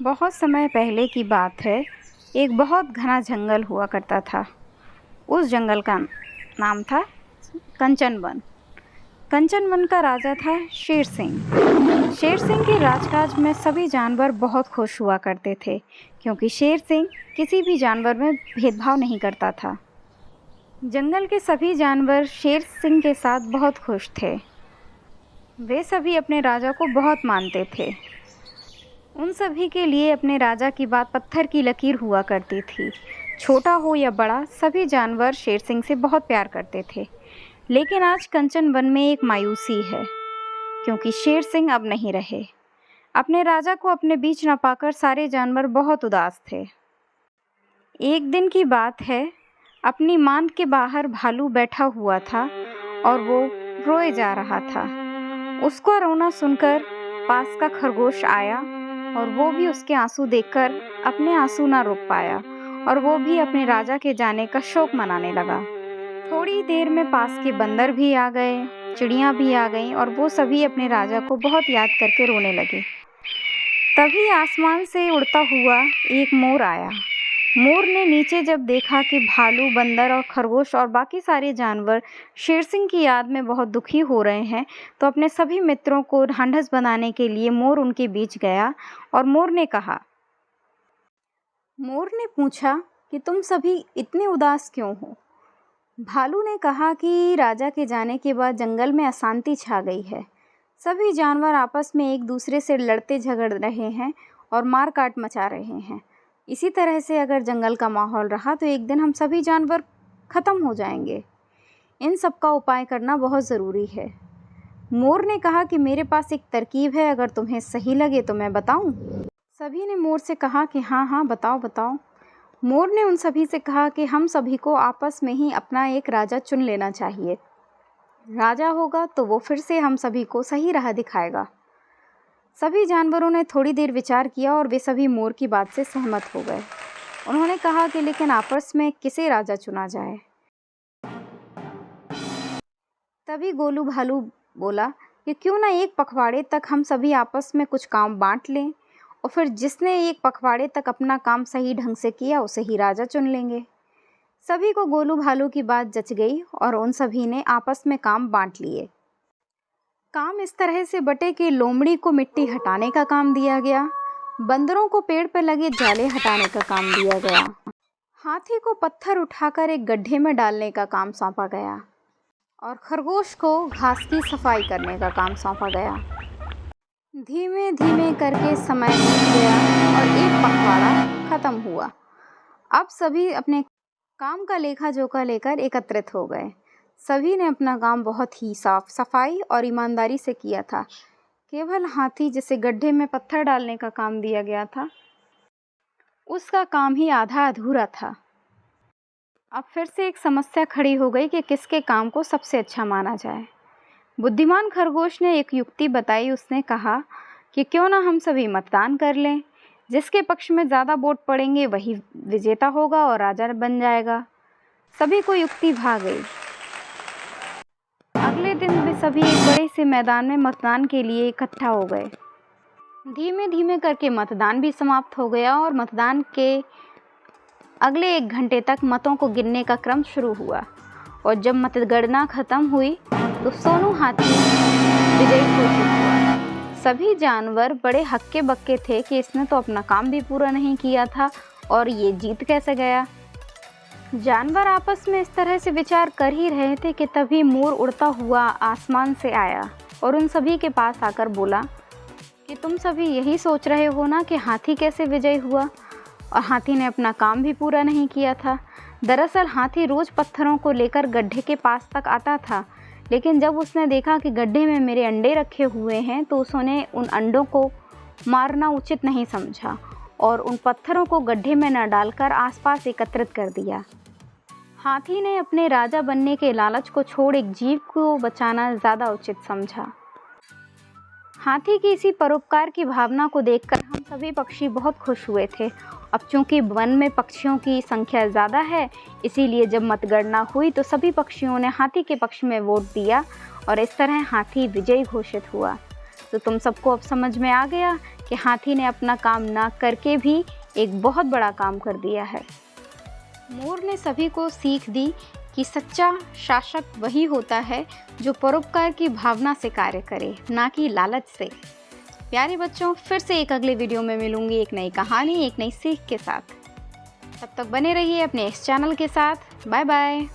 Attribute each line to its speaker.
Speaker 1: बहुत समय पहले की बात है। एक बहुत घना जंगल हुआ करता था। उस जंगल का नाम था कंचन वन। कंचन वन का राजा था शेर सिंह। शेर सिंह के राजकाज में सभी जानवर बहुत खुश हुआ करते थे, क्योंकि शेर सिंह किसी भी जानवर में भेदभाव नहीं करता था। जंगल के सभी जानवर शेर सिंह के साथ बहुत खुश थे। वे सभी अपने राजा को बहुत मानते थे। उन सभी के लिए अपने राजा की बात पत्थर की लकीर हुआ करती थी। छोटा हो या बड़ा, सभी जानवर शेर सिंह से बहुत प्यार करते थे। लेकिन आज कंचन वन में एक मायूसी है, क्योंकि शेर सिंह अब नहीं रहे। अपने राजा को अपने बीच न पाकर सारे जानवर बहुत उदास थे। एक दिन की बात है, अपनी मांद के बाहर भालू बैठा हुआ था और वो रोए जा रहा था। उसका रोना सुनकर पास का खरगोश आया और वो भी उसके आंसू देखकर अपने आंसू ना रोक पाया और वो भी अपने राजा के जाने का शोक मनाने लगा। थोड़ी देर में पास के बंदर भी आ गए, चिड़ियाँ भी आ गईं और वो सभी अपने राजा को बहुत याद करके रोने लगे। तभी आसमान से उड़ता हुआ एक मोर आया। मोर ने नीचे जब देखा कि भालू, बंदर और खरगोश और बाकी सारे जानवर शेर सिंह की याद में बहुत दुखी हो रहे हैं, तो अपने सभी मित्रों को ढांढस बनाने के लिए मोर उनके बीच गया और मोर ने पूछा कि तुम सभी इतने उदास क्यों हो। भालू ने कहा कि राजा के जाने के बाद जंगल में अशांति छा गई है। सभी जानवर आपस में एक दूसरे से लड़ते झगड़ रहे हैं और मार काट मचा रहे हैं। इसी तरह से अगर जंगल का माहौल रहा तो एक दिन हम सभी जानवर ख़त्म हो जाएंगे। इन सब का उपाय करना बहुत ज़रूरी है। मोर ने कहा कि मेरे पास एक तरकीब है, अगर तुम्हें सही लगे तो मैं बताऊं। सभी ने मोर से कहा कि हाँ बताओ बताओ। मोर ने उन सभी से कहा कि हम सभी को आपस में ही अपना एक राजा चुन लेना चाहिए। राजा होगा तो वो फिर से हम सभी को सही राह दिखाएगा। सभी जानवरों ने थोड़ी देर विचार किया और वे सभी मोर की बात से सहमत हो गए। उन्होंने कहा कि लेकिन आपस में किसे राजा चुना जाए। तभी गोलू भालू बोला कि क्यों ना एक पखवाड़े तक हम सभी आपस में कुछ काम बांट लें और फिर जिसने एक पखवाड़े तक अपना काम सही ढंग से किया उसे ही राजा चुन लेंगे। सभी को गोलू भालू की बात जच गई और उन सभी ने आपस में काम बांट लिए। काम इस तरह से बटे कि लोमड़ी को मिट्टी हटाने का काम दिया गया, बंदरों को पेड़ पर लगे जाले हटाने का काम दिया गया, हाथी को पत्थर उठाकर एक गड्ढे में डालने का काम सौंपा गया और खरगोश को घास की सफाई करने का काम सौंपा गया। धीमे धीमे करके समय बीत गया और एक पखवाड़ा खत्म हुआ। अब सभी अपने काम का लेखा जोखा लेकर एकत्रित हो गए। सभी ने अपना काम बहुत ही साफ सफाई और ईमानदारी से किया था। केवल हाथी, जिसे गड्ढे में पत्थर डालने का काम दिया गया था, उसका काम ही आधा अधूरा था। अब फिर से एक समस्या खड़ी हो गई कि किसके काम को सबसे अच्छा माना जाए। बुद्धिमान खरगोश ने एक युक्ति बताई। उसने कहा कि क्यों ना हम सभी मतदान कर लें, जिसके पक्ष में ज़्यादा वोट पड़ेंगे वही विजेता होगा और राजा बन जाएगा। सभी को युक्ति भा गई। अगले दिन वे सभी एक बड़े से मैदान में मतदान के लिए इकट्ठा हो गए। धीमे धीमे करके मतदान भी समाप्त हो गया और मतदान के अगले 1 घंटे तक मतों को गिनने का क्रम शुरू हुआ और जब मतगणना खत्म हुई तो सोनू हाथी विजयी घोषित हुआ। सभी जानवर बड़े हक्के बक्के थे कि इसने तो अपना काम भी पूरा नहीं किया था और ये जीत कैसे गया। जानवर आपस में इस तरह से विचार कर ही रहे थे कि तभी मोर उड़ता हुआ आसमान से आया और उन सभी के पास आकर बोला कि तुम सभी यही सोच रहे हो ना कि हाथी कैसे विजयी हुआ और हाथी ने अपना काम भी पूरा नहीं किया था। दरअसल हाथी रोज़ पत्थरों को लेकर गड्ढे के पास तक आता था, लेकिन जब उसने देखा कि गड्ढे में मेरे अंडे रखे हुए हैं तो उसने उन अंडों को मारना उचित नहीं समझा और उन पत्थरों को गड्ढे में न डालकर आसपास एकत्रित कर दिया। हाथी ने अपने राजा बनने के लालच को छोड़ एक जीव को बचाना ज़्यादा उचित समझा। हाथी की इसी परोपकार की भावना को देखकर हम सभी पक्षी बहुत खुश हुए थे। अब चूंकि वन में पक्षियों की संख्या ज़्यादा है, इसीलिए जब मतगणना हुई तो सभी पक्षियों ने हाथी के पक्ष में वोट दिया और इस तरह हाथी विजयी घोषित हुआ। तो तुम सबको अब समझ में आ गया कि हाथी ने अपना काम ना करके भी एक बहुत बड़ा काम कर दिया है। मोर ने सभी को सीख दी कि सच्चा शासक वही होता है जो परोपकार की भावना से कार्य करे, ना कि लालच से। प्यारे बच्चों, फिर से एक अगले वीडियो में मिलूंगी एक नई कहानी, एक नई सीख के साथ। तब तक बने रहिए अपने इस चैनल के साथ। Bye bye.